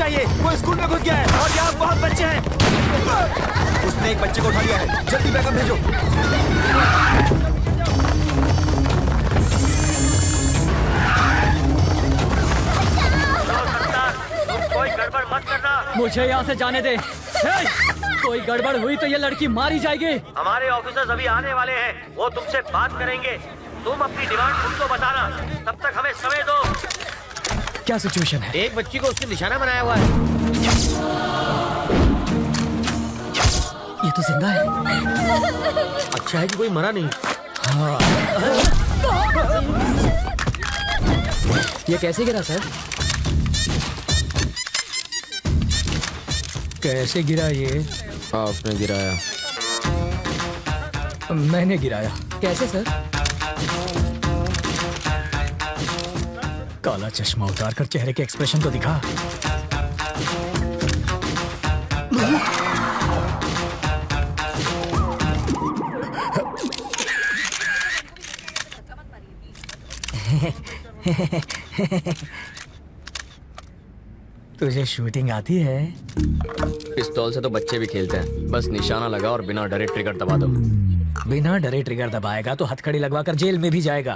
चाहिए। वो स्कूल में घुस गया है और यहाँ बहुत बच्चे हैं। उसने एक बच्चे को उठा लिया है। जल्दी बैकअप भेजो। कोई गड़बड़ मत करना। मुझे यहाँ से जाने दे। कोई गड़बड़ हुई तो ये लड़की मारी जाएगी। हमारे ऑफिसर्स अभी आने वाले हैं, वो तुमसे बात करेंगे। तुम अपनी डिमांड उनको बताना, तब तक हमें समय दो। क्या सिचुएशन है? एक बच्ची को उसने निशाना बनाया हुआ है। ये तो जिंदा है। अच्छा है कि कोई मरा नहीं। हाँ। ये कैसे गिरा सर? कैसे गिरा ये? आपने गिराया। मैंने गिराया। कैसे सर? काला चश्मा उतार कर चेहरे के एक्सप्रेशन तो दिखा। तुझे शूटिंग आती है? पिस्तौल से तो बच्चे भी खेलते हैं। बस निशाना लगा और बिना डरे ट्रिगर दबा दो। बिना डरे ट्रिगर दबाएगा तो हथकड़ी लगवाकर जेल में भी जाएगा।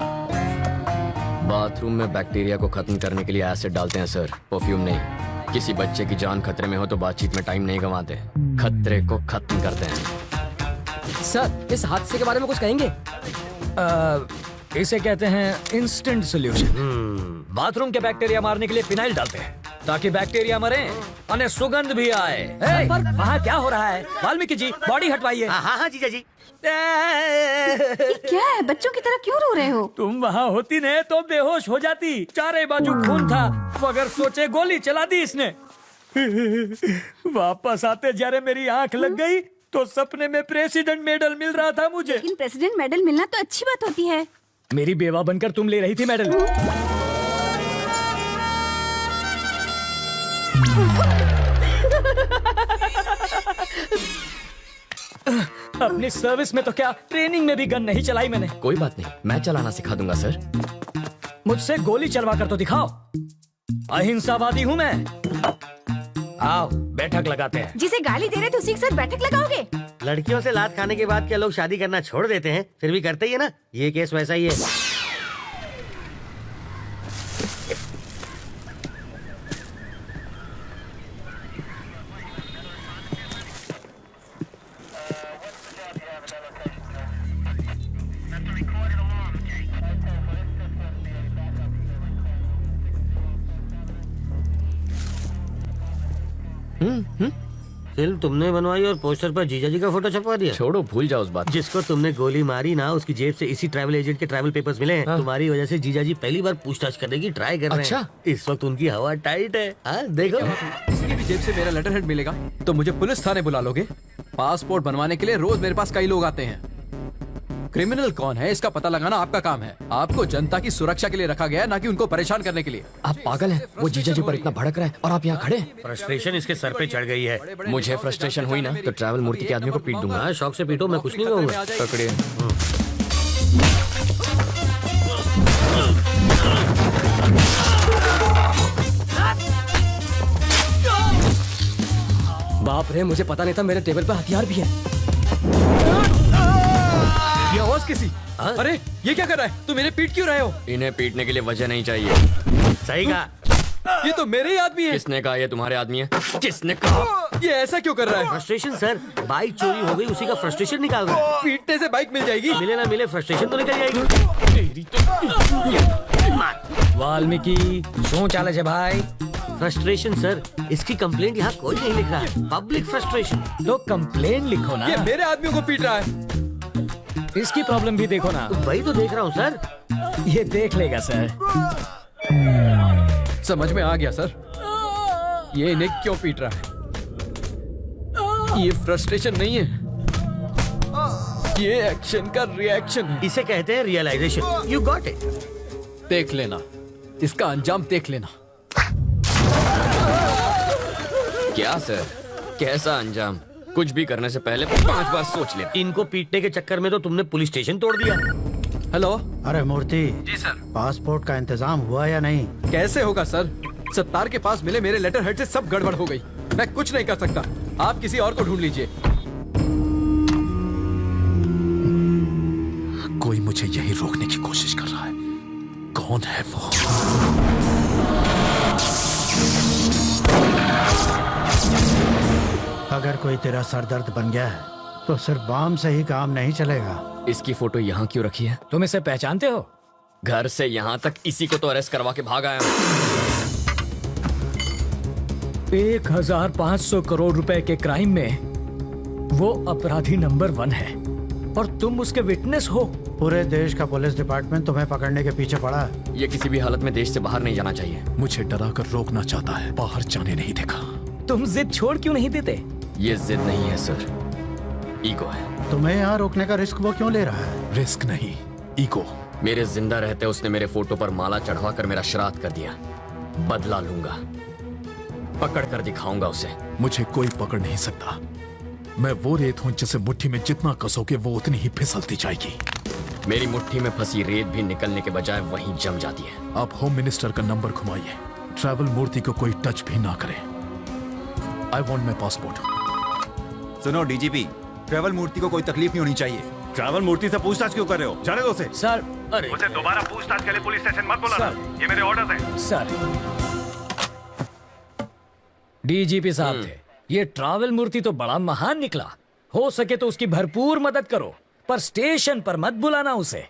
बाथरूम में बैक्टीरिया को खत्म करने के लिए एसिड डालते हैं सर, परफ्यूम नहीं। किसी बच्चे की जान खतरे में हो तो बातचीत में टाइम नहीं गंवाते, खतरे को खत्म करते हैं। सर, इस हादसे के बारे में कुछ कहेंगे? इसे कहते हैं इंस्टेंट सॉल्यूशन। बाथरूम के बैक्टीरिया मारने के लिए फिनाइल डालते हैं ताकि बैक्टीरिया मरे और सुगंध भी आए। पर वहाँ क्या हो रहा है? वाल्मीकि जी, बॉडी हटवाइए। हाँ जीजा जी। क्या है? बच्चों की तरह क्यों रो रहे हो? तुम वहाँ होती न तो बेहोश हो जाती। चारे बाजू खून था, बगैर सोचे गोली चला दी इसने। वापस आते जरा मेरी आंख लग गई तो सपने में प्रेसिडेंट मेडल मिल रहा था मुझे। लेकिन प्रेसिडेंट मेडल मिलना तो अच्छी बात होती है। मेरी बेवा बनकर तुम ले रही थी मेडल। अपनी सर्विस में तो क्या, ट्रेनिंग में भी गन नहीं चलाई मैंने। कोई बात नहीं, मैं चलाना सिखा दूंगा सर। मुझसे गोली चलवा कर तो दिखाओ। अहिंसावादी हूँ मैं। आओ बैठक लगाते हैं। जिसे गाली दे रहे थे उसी के साथ बैठक लगाओगे? लड़कियों से लात खाने के बाद क्या लोग शादी करना छोड़ देते हैं? फिर भी करते ही है ना। ये केस वैसा ही है। फिल्म तुमने बनवाई और पोस्टर पर जीजा जी का फोटो छपवा दिया। छोड़ो, भूल जाओ उस बात। जिसको तुमने गोली मारी ना, उसकी जेब से इसी ट्रैवल एजेंट के ट्रैवल पेपर्स मिले हैं। तुम्हारी वजह से जीजा जी पहली बार पूछताछ करने की ट्राई कर रहे हैं। अच्छा? इस वक्त उनकी हवा टाइट है। देखो, किसी की भी जेब से मेरा लेटर हेड मिलेगा तो मुझे पुलिस थाने बुला लोगे? पासपोर्ट बनवाने के लिए रोज मेरे पास कई लोग आते हैं। क्रिमिनल कौन है इसका पता लगाना आपका काम है। आपको जनता की सुरक्षा के लिए रखा गया है, ना कि उनको परेशान करने के लिए। आप पागल हैं? वो जीजा जी पर इतना भड़क रहा है और आप यहाँ खड़े हैं। फ्रस्ट्रेशन इसके सर पे चढ़ गई है। मुझे फ्रस्ट्रेशन हुई ना तो ट्रैवल मूर्ति के आदमी को पीट दूंगा। शौक से पीटो, मैं कुछ नहीं कहूँगा। पकड़िए। बाप रे, मुझे पता नहीं था मेरे टेबल पे हथियार भी है। ये आवाज किसी? अरे ये क्या कर रहा है? तुम मेरे पीट क्यों रहे हो? इन्हें पीटने के लिए वजह नहीं चाहिए। सही कहा। ये तो मेरे ही आदमी है। किसने कहा ये तुम्हारे आदमी है? किसने कहा? ये ऐसा क्यों कर रहा है? फ्रस्ट्रेशन सर, बाइक चोरी हो गई, उसी का फ्रस्ट्रेशन निकाल रहा है। पीटने से बाइक मिल जाएगी? मिले ना मिले फ्रस्ट्रेशन तो निकल जाएगी। वाल्मीकि, शो चाले छे भाई? फ्रस्ट्रेशन सर, इसकी कंप्लेंट यहाँ कोई नहीं लिख रहा है। Public frustration. तो कंप्लेन लिखो ना। ये मेरे आदमियों को पीट रहा है। इसकी प्रॉब्लम भी देखो ना। वही तो देख रहा हूँ सर। ये देख लेगा सर। समझ में आ गया सर, ये इन्हें क्यों पीट रहा है। ये फ्रस्ट्रेशन नहीं है, ये एक्शन का रिएक्शन है। इसे कहते हैं रियलाइजेशन। You got it. देख लेना, इसका अंजाम देख लेना। क्या सर, कैसा अंजाम? कुछ भी करने से पहले 5 बार सोच ले। इनको पीटने के चक्कर में तो तुमने पुलिस स्टेशन तोड़ दिया। हेलो। अरे मूर्ति जी सर। पासपोर्ट का इंतजाम हुआ या नहीं? कैसे होगा सर, सत्तार के पास मिले मेरे लेटर हेड से सब गड़बड़ हो गई। मैं कुछ नहीं कर सकता, आप किसी और को ढूंढ लीजिए। कोई मुझे यही रोकने की कोशिश कर रहा है। कौन है वो? अगर कोई तेरा सरदर्द बन गया है तो सिर्फ बाम से ही काम नहीं चलेगा। इसकी फोटो यहाँ क्यों रखी है? तुम इसे पहचानते हो? घर से यहाँ तक इसी को तो अरेस्ट करवा के भाग आया हूँ। 1500 करोड़ रुपए के क्राइम में वो अपराधी नंबर 1 है और तुम उसके विटनेस हो। पूरे देश का पुलिस डिपार्टमेंट तुम्हें पकड़ने के पीछे पड़ा है। ये किसी भी हालत में देश से बाहर नहीं जाना चाहिए। मुझे डरा कर रोकना चाहता है, बाहर जाने नहीं देगा। तुम जिद छोड़ क्यों नहीं देते? ये जिद नहीं है सर, ईगो है। तुम्हें यहाँ रोकने का रिस्क वो क्यों ले रहा है? रिस्क नहीं, ईगो। मेरे जिंदा रहते उसने मेरे फोटो पर माला चढ़वा कर मेरा श्राद्ध कर दिया। बदला लूंगा, पकड़ कर दिखाऊंगा उसे। मुझे कोई पकड़ नहीं सकता। मैं वो रेत हूं जिसे मुट्ठी में जितना कसोगे वो उतनी ही फिसलती जाएगी। मेरी मुट्ठी में फंसी रेत भी निकलने के बजाय वहीं जम जाती है। आप होम मिनिस्टर का नंबर घुमाइए, ट्रैवल मूर्ति को कोई टच भी ना करे। I want my passport. सुनो डीजीपी, ट्रैवल मूर्ति को कोई तकलीफ नहीं होनी चाहिए। ट्रैवल मूर्ति से पूछताछ क्यों कर रहे हो? जाने दो उसे। सर, अरे मुझे दोबारा पूछताछ के लिए पुलिस स्टेशन मत बुलाना। ये मेरे ऑर्डर्स हैं। सर, डीजीपी साहब थे, ये ट्रैवल मूर्ति तो बड़ा महान निकला। हो सके तो उसकी भरपूर मदद करो, पर स्टेशन पर मत बुलाना उसे।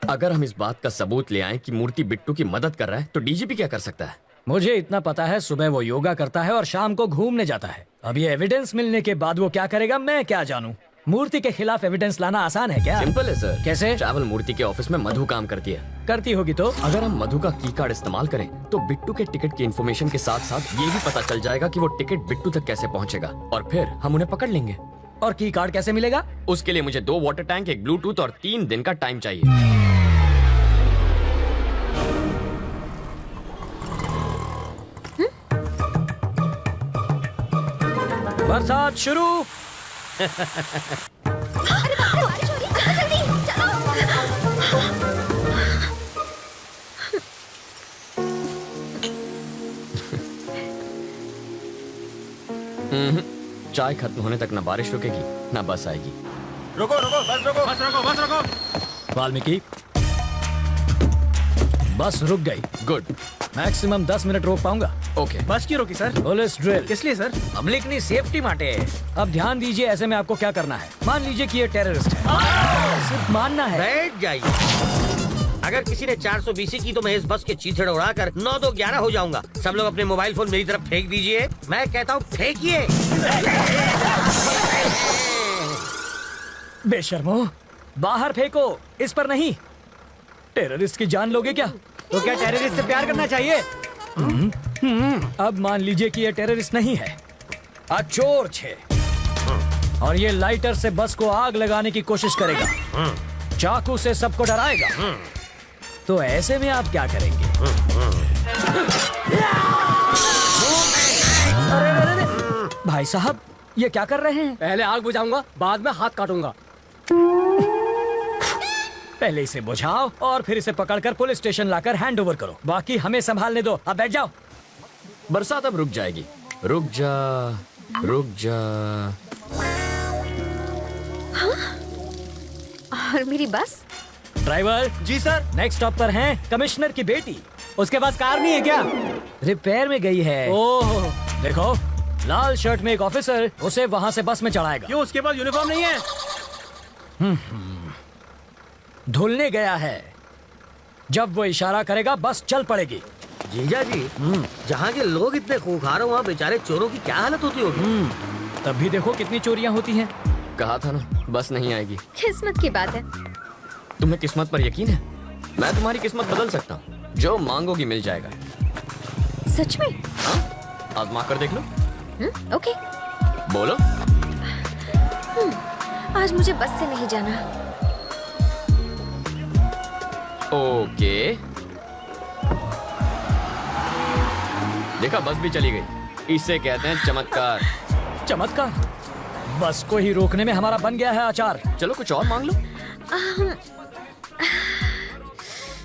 अगर हम इस बात का सबूत ले आए कि मूर्ति बिट्टू की मदद कर रहा है तो डीजीपी क्या कर सकता है? मुझे इतना पता है, सुबह वो योगा करता है और शाम को घूमने जाता है। अब ये एविडेंस मिलने के बाद वो क्या करेगा मैं क्या जानूं। मूर्ति के खिलाफ एविडेंस लाना आसान है क्या? सिंपल है सर। कैसे? ट्रैवल मूर्ति के ऑफिस में मधु काम करती है। करती होगी तो? अगर हम मधु का की कार्ड इस्तेमाल करें तो बिट्टू के टिकट की इन्फॉर्मेशन के साथ साथ ये भी पता चल जाएगा कि वो टिकट बिट्टू तक कैसे पहुंचेगा और फिर हम उन्हें पकड़ लेंगे। और की कार्ड कैसे मिलेगा? उसके लिए मुझे 2 वाटर टैंक, एक ब्लूटूथ और 3 दिन का टाइम चाहिए। बरसात शुरू। चाय खत्म होने तक ना बारिश रुकेगी ना बस आएगी। रुको रुको, बस रुको, बस रुको, बस रुको। वाल्मीकि, बस रुक गई। गुड। मैक्सिमम 10 मिनट रोक पाऊंगा। ओके। बस क्यों रोकी सर? Police drill. किस लिए सर? पब्लिक ने सेफ्टी माटे। अब ध्यान दीजिए, ऐसे में आपको क्या करना है। मान लीजिए कि ये टेररिस्ट है, सिर्फ मानना है। बैठ जाइए। अगर किसी ने 420 की तो मैं इस बस के चीथड़े उड़ाकर 9 2 11 हो जाऊंगा। सब लोग अपने मोबाइल फोन मेरी तरफ फेंक दीजिए। मैं कहता हूँ फेंकिए। बेशर्मो, बाहर फेंको, इस पर नहीं। टेररिस्ट की जान लोगे क्या? तो क्या टेररिस्ट से प्यार करना चाहिए? अब मान लीजिए कि ये टेररिस्ट नहीं है, चोर छे, और ये लाइटर से बस को आग लगाने की कोशिश करेगा, चाकू से सबको डराएगा। तो ऐसे में आप क्या करेंगे? अरे, भाई साहब ये क्या कर रहे हैं? पहले आग बुझाऊंगा, बाद में हाथ काटूंगा। पहले इसे बुझाओ और फिर इसे पकड़कर पुलिस स्टेशन लाकर हैंड ओवर करो। बाकी हमें संभालने दो। अब बैठ जाओ। बरसात अब रुक जाएगी। रुक जा, रुक जा। और मेरी बस? ड्राइवर जी सर। नेक्स्ट स्टॉप पर हैं कमिश्नर की बेटी। उसके पास कार नहीं है क्या? रिपेयर में गई है। ओह, देखो लाल शर्ट में एक ऑफिसर उसे वहां से बस में चढ़ाएगा। क्यों, उसके पास यूनिफॉर्म नहीं है? धुलने गया है। जब वो इशारा करेगा बस चल पड़ेगी। जीजा जी, जहाँ के लोग इतने खूंखार हो वहाँ बेचारे चोरों की क्या हालत होती होगी? तब भी देखो कितनी चोरियां होती हैं। कहा था ना बस नहीं आएगी। किस्मत की बात है। तुम्हें किस्मत पर यकीन है? मैं तुम्हारी किस्मत बदल सकता हूँ। जो मांगोगी मिल जाएगा। सच में? हाँ, आजमा कर देख लो। ओके। बोलो। आज मुझे बस से नहीं जाना। ओके। देखा, बस भी चली गई। इसे कहते हैं चमत्कार। चमत्कार? बस को ही रोकने में हमारा बन गया है अचार। चलो कुछ और मांग लो।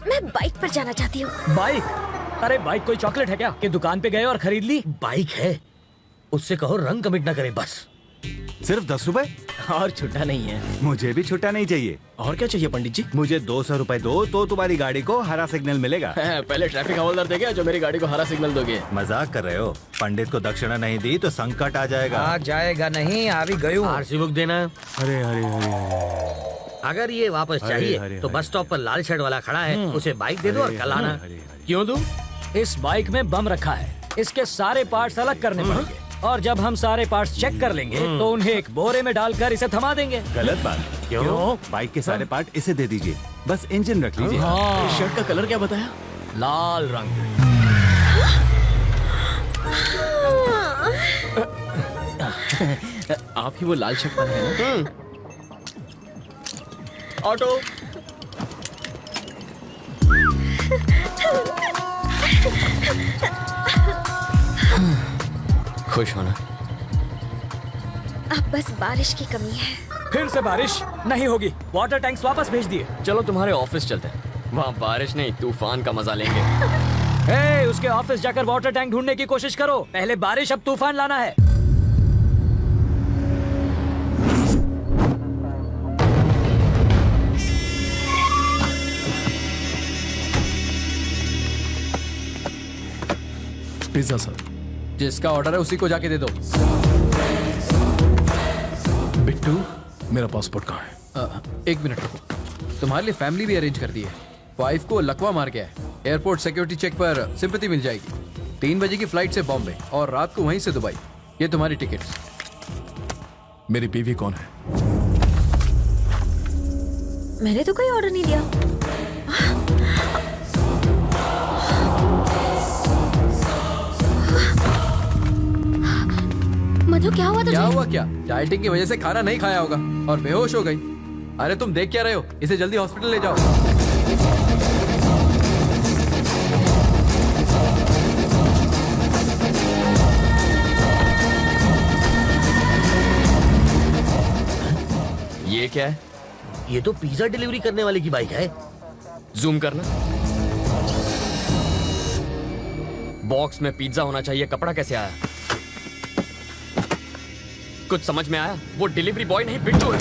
मैं बाइक पर जाना चाहती हूँ। बाइक? अरे बाइक कोई चॉकलेट है क्या कि दुकान पे गए और खरीद ली? बाइक है, उससे कहो रंग कमिट ना करे बस। सिर्फ 10 रुपए? और छुट्टा नहीं है। मुझे भी छुट्टा नहीं चाहिए। और क्या चाहिए पंडित जी? मुझे 200 रुपए दो तो तुम्हारी गाड़ी को हरा सिग्नल मिलेगा। पहले ट्रैफिक हवलदार देगा जो मेरी गाड़ी को हरा सिग्नल दोगे। मजाक कर रहे हो? पंडित को दक्षिणा नहीं दी तो संकट आ जाएगा। आ जाएगा नहीं, अभी गयो। आरसी बुक देना। अरे अरे अरे अगर ये वापस चाहिए तो बस स्टॉप पर लाल शर्ट वाला खड़ा है, उसे बाइक दे दो और कल आना। क्यों दूं? इस बाइक में बम रखा है, इसके सारे पार्ट्स अलग करने पड़ेंगे और जब हम सारे पार्ट्स चेक कर लेंगे तो उन्हें एक बोरे में डालकर इसे थमा देंगे। गलत बात। क्यों? बाइक के सारे पार्ट इसे दे दीजिए, बस इंजन रख लीजिए। शर्ट का कलर क्या बताया? लाल रंग। आप ही वो लाल शर्ट पहने हैं ना? ऑटो। खुश होना। अब बस बारिश की कमी है। फिर से बारिश नहीं होगी, वाटर टैंक्स वापस भेज दिए। चलो तुम्हारे ऑफिस चलते हैं, वहाँ बारिश नहीं तूफान का मजा लेंगे। हे, उसके ऑफिस जाकर वाटर टैंक ढूंढने की कोशिश करो। पहले बारिश अब तूफान लाना है। Pizza sir. जिसका ऑर्डर है उसी को जाके दे दो। बिट्टू, मेरा पासपोर्ट कहाँ है? 1 मिनट रुको, तुम्हारे लिए फैमिली भी अरेंज कर दी है। वाइफ को लकवा मार गया है, एयरपोर्ट सिक्योरिटी चेक पर सिंपैथी मिल जाएगी। 3 बजे की फ्लाइट से बॉम्बे और रात को वहीं से दुबई। ये तुम्हारी टिकट्स। मेरी बीवी कौन है? मैंने तो कोई ऑर्डर नहीं दिया। मधु क्या हुआ तुझे? क्या हुआ क्या? डाइटिंग की वजह से खाना नहीं खाया होगा और बेहोश हो गई। अरे तुम देख क्या रहे हो? इसे जल्दी हॉस्पिटल ले जाओ। ये क्या है? ये तो पिज्जा डिलीवरी करने वाले की बाइक है। जूम करना। बॉक्स में पिज्जा होना चाहिए, कपड़ा कैसे आया? कुछ समझ में आया? वो डिलीवरी बॉय नहीं बिट्टू है।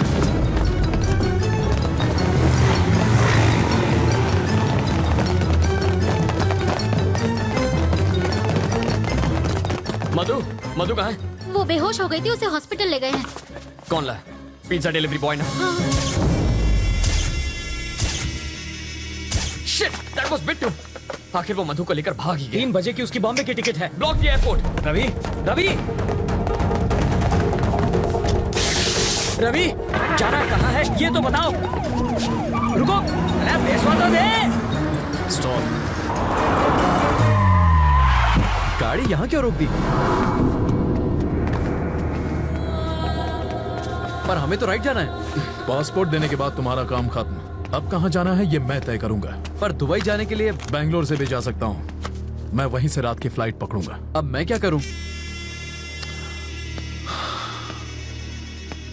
मधु कहाँ है? वो बेहोश हो गई थी, उसे हॉस्पिटल ले गए हैं। कौन लाया? पिज्जा डिलीवरी बॉय ना? Shit, that was Bittu. आखिर वो मधु को लेकर भाग ही गया। 3 बजे की उसकी बॉम्बे की टिकट है। ब्लॉक किया एयरपोर्ट। रवि, रवि, रवि, जाना कहाँ है ये तो बताओ। रुको, अरे पैसा तो दे। स्टॉप। गाड़ी यहाँ क्यों रोक दी? पर हमें तो राइट जाना है। पासपोर्ट देने के बाद तुम्हारा काम खत्म। अब कहाँ जाना है ये मैं तय करूंगा। पर दुबई जाने के लिए बैंगलोर से भी जा सकता हूँ। मैं वहीं से रात की फ्लाइट पकड़ूंगा। अब मैं क्या करूं?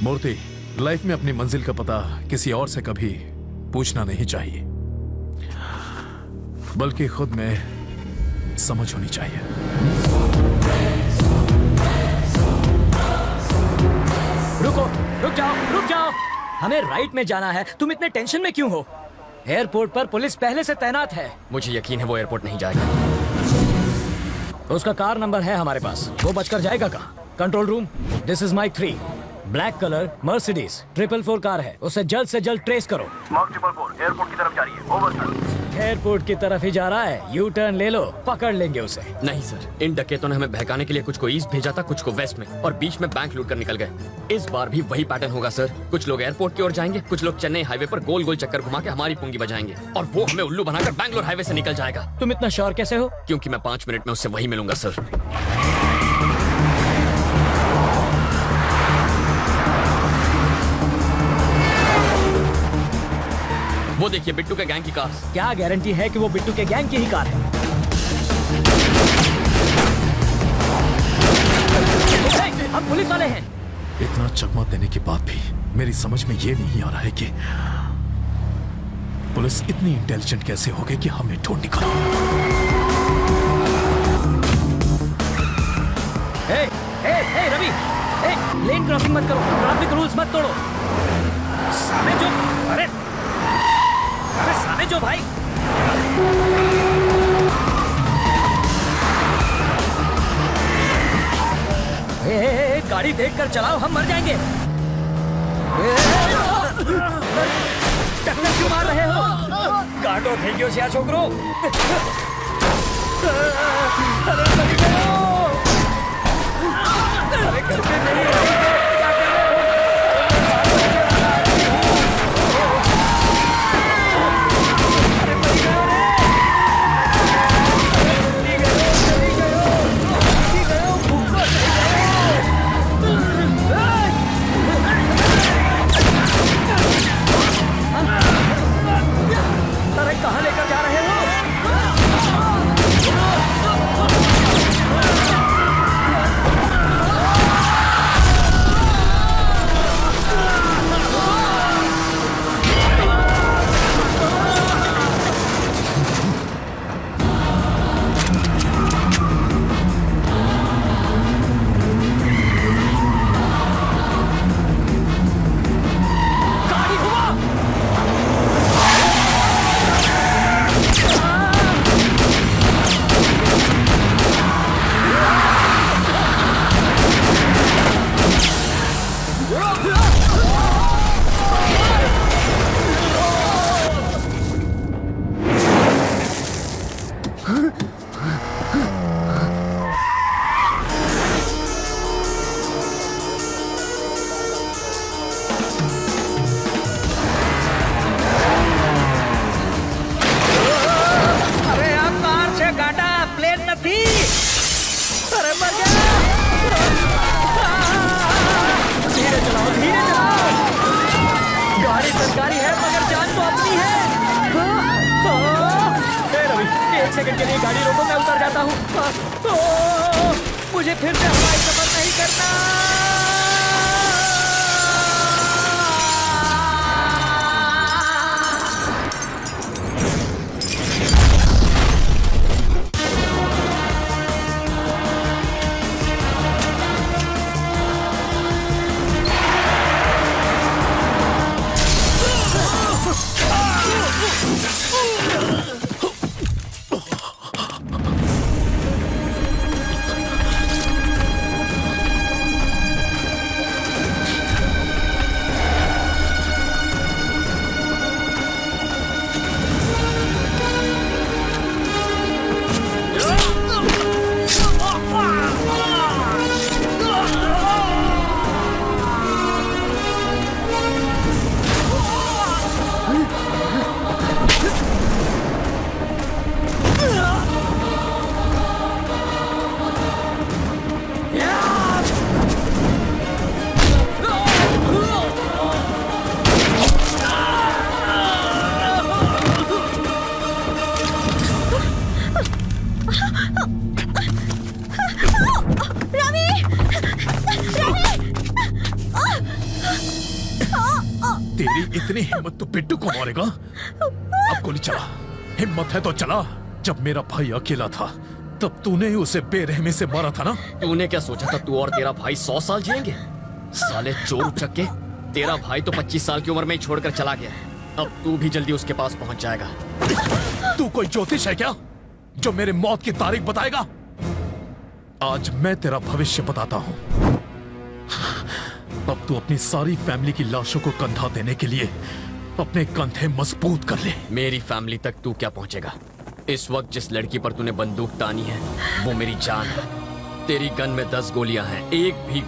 मूर्ति, लाइफ में अपनी मंजिल का पता किसी और से कभी पूछना नहीं चाहिए, बल्कि खुद में समझ होनी चाहिए। रुक जाओ। हमें राइट में जाना है, तुम इतने टेंशन में क्यों हो? एयरपोर्ट पर पुलिस पहले से तैनात है। मुझे यकीन है वो एयरपोर्ट नहीं जाएगा। उसका कार नंबर है हमारे पास, वो बचकर जाएगा कहाँ? Control room, this is Mike 3, black colour Mercedes 444 car है, उसे जल्द से जल्द ट्रेस करो। मार्क 444 एयरपोर्ट की तरफ जा रही है। Over sir. एयरपोर्ट की तरफ ही जा रहा है, यू टर्न ले लो, पकड़ लेंगे उसे। नहीं सर, इन डकैतों ने हमें बहकाने के लिए कुछ को ईस्ट भेजा था, कुछ को वेस्ट में, और बीच में बैंक लूट कर निकल गए। इस बार भी वही पैटर्न होगा सर। कुछ लोग एयरपोर्ट की ओर जाएंगे, कुछ लोग चेन्नई हाईवे पर गोल गोल चक्कर घुमा के हमारी पुंगी बजाएंगे, और वो हमें उल्लू बनाकर बैंगलोर हाईवे से निकल जाएगा। तुम इतना श्योर कैसे हो? क्योंकि मैं 5 मिनट में उससे वही मिलूंगा सर। वो देखिए बिट्टू के गैंग की कार। क्या गारंटी है कि वो बिट्टू के गैंग की ही कार है? हम पुलिस वाले हैं। इतना चकमा देने के बाद भी मेरी समझ में ये नहीं आ रहा है कि पुलिस इतनी इंटेलिजेंट कैसे हो गई कि हमें ढूंढ निकाला। ए, ए, ए, रवि, ए, लेन क्रॉसिंग मत करो, ट्रैफिक रूल्स मत तोड़ो। सामने जो, अरे सामने जो भाई। ए, गाड़ी देखकर चलाओ, हम मर जाएंगे। टक्कर क्यों मार रहे हो? काटो થઈ ગયો છે આ છોકરો। अरे मर गयो। अरे घर पे नहीं है, क्या कर रहे हो? अरे मर गयो रे। चली गयो, भूखो चली गयो। अरे कहाँ लेकर जा रहे हो? गाड़ी घुमा। अरे આ કાર છે ગાડા, પ્લેન નથી। અરે મર ગયા। धीरे चलाओ, धीरे चलाओ। गाड़ी सरकारी है मगर जान तो अपनी है। ए रवि, 1 सेकंड के लिए गाड़ी रोको, मैं उतर जाता हूँ। मुझे फिर से हवाई सफर नहीं करना। तेरी इतनी हिम्मत तो पिट्टू को मारेगा? अब गोली चला। हिम्मत है तो चला। जब मेरा भाई अकेला था तब तूने ही उसे बेरहमी से मारा था ना? तूने क्या सोचा था तू और तेरा भाई 100 साल जिएंगे? साले चोर उचक्के, तेरा भाई तो 25 साल की उम्र में ही छोड़कर चला गया। अब तू भी जल्दी उसके पास पहुंच जाएगा। तू कोई ज्योतिष है क्या जो मेरे मौत की तारीख बताएगा? आज मैं तेरा भविष्य बताता हूं। अब तू अपनी सारी फैमिली की लाशों को कंधा देने के लिए अपने कंधे मजबूत कर ले। मेरी फैमिली तक तू क्या पहुंचेगा? इस वक्त जिस लड़की पर तूने बंदूक तानी है वो मेरी जान है। तेरी गन में 10 गोलियां हैं। एक भी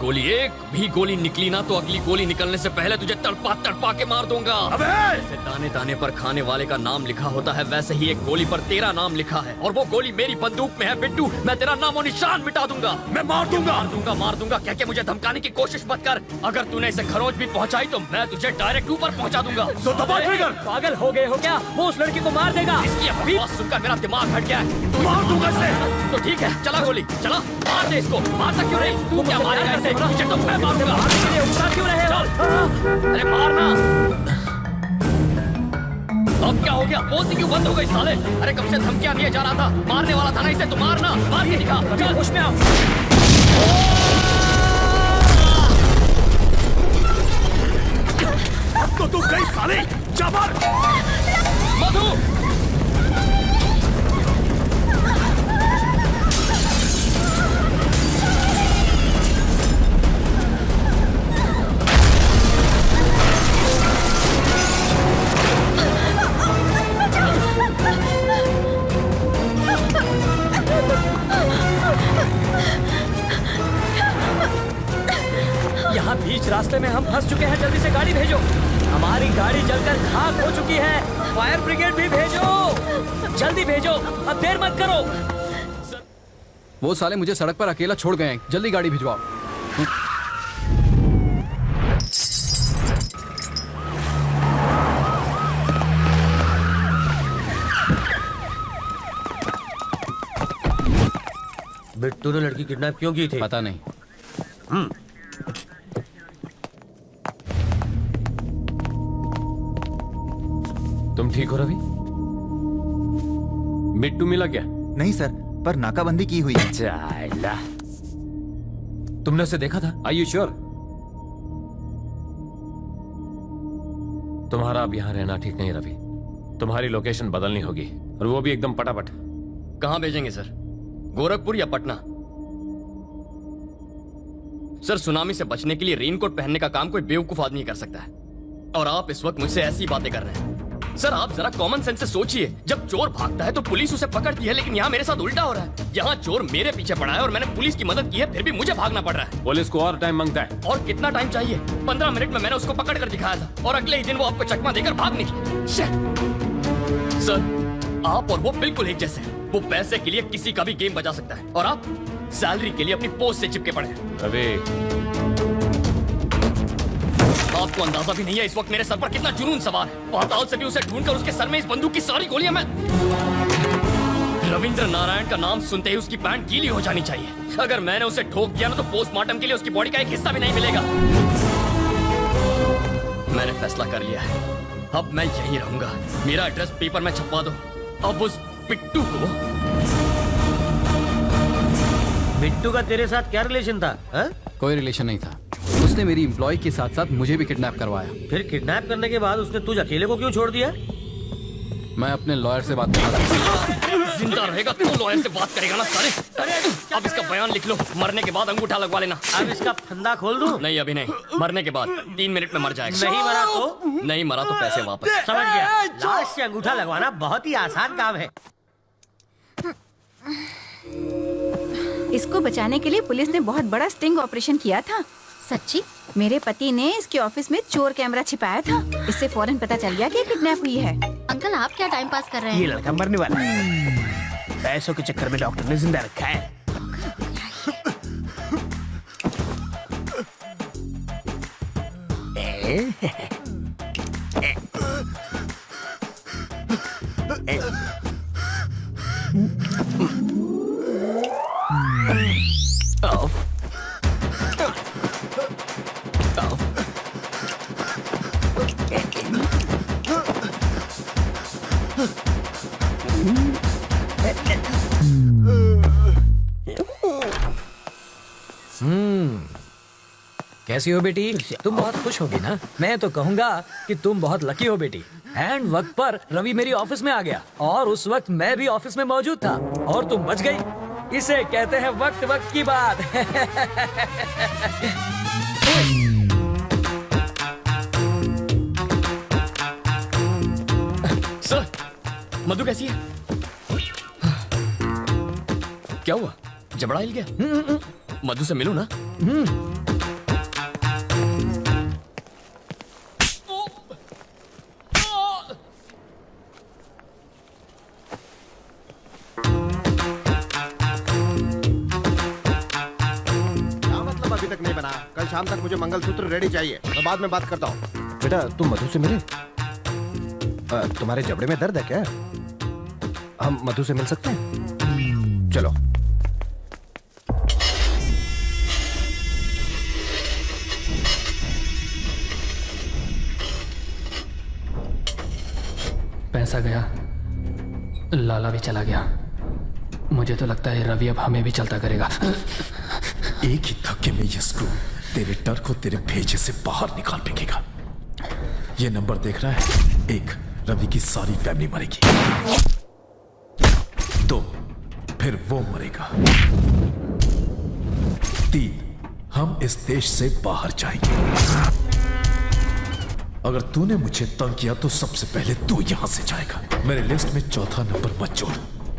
गोली निकली ना तो अगली गोली निकलने से पहले तुझे तड़पा तड़पा के मार दूंगा। जैसे दाने दाने पर खाने वाले का नाम लिखा होता है वैसे ही एक गोली पर तेरा नाम लिखा है और वो गोली मेरी बंदूक में है। बिट्टू, मैं तेरा नामो निशान मिटा दूंगा। मैं मार दूंगा कह के मुझे धमकाने की कोशिश मत कर। अगर तूने इसे खरोच भी पहुंचाई तो मैं तुझे डायरेक्ट ऊपर पहुंचा दूंगा। तो दबा ट्रिगर। पागल हो गए हो क्या? वो उस लड़की को मार देगा। इसकी आवाज सुनकर मेरा दिमाग हट गया है। तू मार दूंगा इसे। तो ठीक है, चला गोली चला, मार दे इसको। मारता क्यों नहीं? तू क्या मारेगा इसे? तुझे तो मैं मारूंगा। क्यों रहे हो? अरे मारना। अब क्या हो गया? बोलती क्यों बंद हो गई साले? अरे कब से धमकियां दिए जा रहा था, मारने वाला था ना इसे, तो मारना, मार के दिखा। चल होश में आओ। तो तू गई साले, जा मार। मधु, यहाँ बीच रास्ते में हम फंस चुके हैं, जल्दी से गाड़ी भेजो। हमारी गाड़ी जलकर खाक हो चुकी है, फायर ब्रिगेड भी भेजो, जल्दी भेजो, अब देर मत करो। वो साले मुझे सड़क पर अकेला छोड़ गए हैं, जल्दी गाड़ी भिजवाओ। बिट्टू ने लड़की किडनैप क्यों की थी? पता नहीं। तुम ठीक हो रवि? बिट्टू मिला क्या? नहीं सर, पर नाकाबंदी की हुई है। चाला। तुमने उसे देखा था? Are you sure? तुम्हारा अब यहाँ रहना ठीक नहीं रवि। तुम्हारी लोकेशन बदलनी होगी, और वो भी एकदम पटापट। कहाँ भेजेंगे सर? गोरखपुर या पटना? सर, सुनामी से बचने के लिए रेनकोट पहनने का काम कोई बेवकूफ आदमी कर सकता है, और आप इस वक्त मुझसे ऐसी बातें कर रहे हैं। सर, आप जरा कॉमन सेंस से सोचिए। जब चोर भागता है तो पुलिस उसे पकड़ती है, लेकिन यहाँ मेरे साथ उल्टा हो रहा है। यहाँ चोर मेरे पीछे पड़ा है और मैंने पुलिस की मदद की है, फिर भी मुझे भागना पड़ रहा है। पुलिस को और टाइम मांगता है। और कितना टाइम चाहिए? 15 मिनट में मैंने उसको पकड़ कर दिखाया था, और अगले ही दिन वो आपको चकमा देकर भाग निकली। सर, आप और वो बिल्कुल एक जैसे हैं। वो पैसे के लिए किसी का भी गेम बजा सकता है, और आप सैलरी के लिए अपनी पोस्ट से चिपके पड़े हैं। रवि, आपको अंदाजा भी नहीं है इस वक्त मेरे सर पर कितना जुनून सवार है। पाताल से भी उसे ढूंढकर उसके सर में इस बंदूक की सारी गोलियां मैं... रविंद्र नारायण का नाम सुनते ही उसकी पैंट गीली हो जानी चाहिए। अगर मैंने उसे ठोक दिया ना, तो पोस्टमार्टम के लिए उसकी बॉडी का एक हिस्सा भी नहीं मिलेगा। मैंने फैसला कर लिया है, अब मैं यहीं रहूंगा। मेरा एड्रेस पेपर में छपवा दो। अब उस बिट्टू को... बिट्टू का तेरे साथ क्या रिलेशन था? हा? कोई रिलेशन नहीं था। उसने मेरी एम्प्लॉय के साथ साथ मुझे भी किडनैप करवाया। फिर किडनैप करने के बाद उसने तुझ अकेले को क्यों छोड़ दिया? मैं अपने लॉयर से बात कर रहा था। जिंदा रहेगा तो लॉयर से बात करेगा ना साले। अब इसका बयान लिख लो, मरने के बाद अंगूठा लगवा लेना। अब इसका फंदा खोल दूं? नहीं, अभी नहीं, मरने के बाद 3 मिनट में मर जाएगा। नहीं मरा तो? नहीं मरा तो पैसे वापस। समझ गया। लाश से अंगूठा लगवाना बहुत ही आसान काम है। इसको बचाने के लिए पुलिस ने बहुत बड़ा स्टिंग ऑपरेशन किया था। सच्ची? मेरे पति ने इसके ऑफिस में चोर कैमरा छिपाया था। इससे फौरन पता चल गया कि किडनैप हुई है। अंकल, आप क्या टाइम पास कर रहे ये हैं? लड़का मरने वाला है। पैसों के चक्कर में डॉक्टर ने जिंदा रखा है। कैसी हो बेटी? तुम बहुत खुश होगी ना? मैं तो कहूँगा कि तुम बहुत लकी हो बेटी। एंड वक्त पर रवि मेरी ऑफिस में आ गया, और उस वक्त मैं भी ऑफिस में मौजूद था, और तुम बच गई। इसे कहते हैं वक्त वक्त की बात। सर, मधु कैसी है? क्या हुआ? जबड़ा हिल गया? मधु से मिलूं ना? अभी तक नहीं बना। कल शाम तक मुझे मंगलसूत्र रेडी चाहिए। मैं बाद में बात करता हूँ। बेटा, तुम मधु से मिले? तुम्हारे जबड़े में दर्द है क्या? हम मधु से मिल सकते हैं? चलो। पैसा गया, लाला भी चला गया। मुझे तो लगता है रवि अब हमें भी चलता करेगा। एक ही धक्के में ये स्क्रू तेरे डर को तेरे भेजे से बाहर निकाल फेंकेगा। ये नंबर देख रहा है? 1, रवि की सारी फैमिली मरेगी। 2, फिर वो मरेगा। 3, हम इस देश से बाहर जाएंगे। अगर तूने मुझे तंग किया तो सबसे पहले तू यहां से जाएगा। मेरे लिस्ट में चौथा नंबर मत जोड़,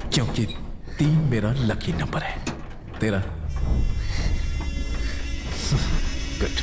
क्योंकि 3 मेरा लकी नंबर है। तेरा गुड।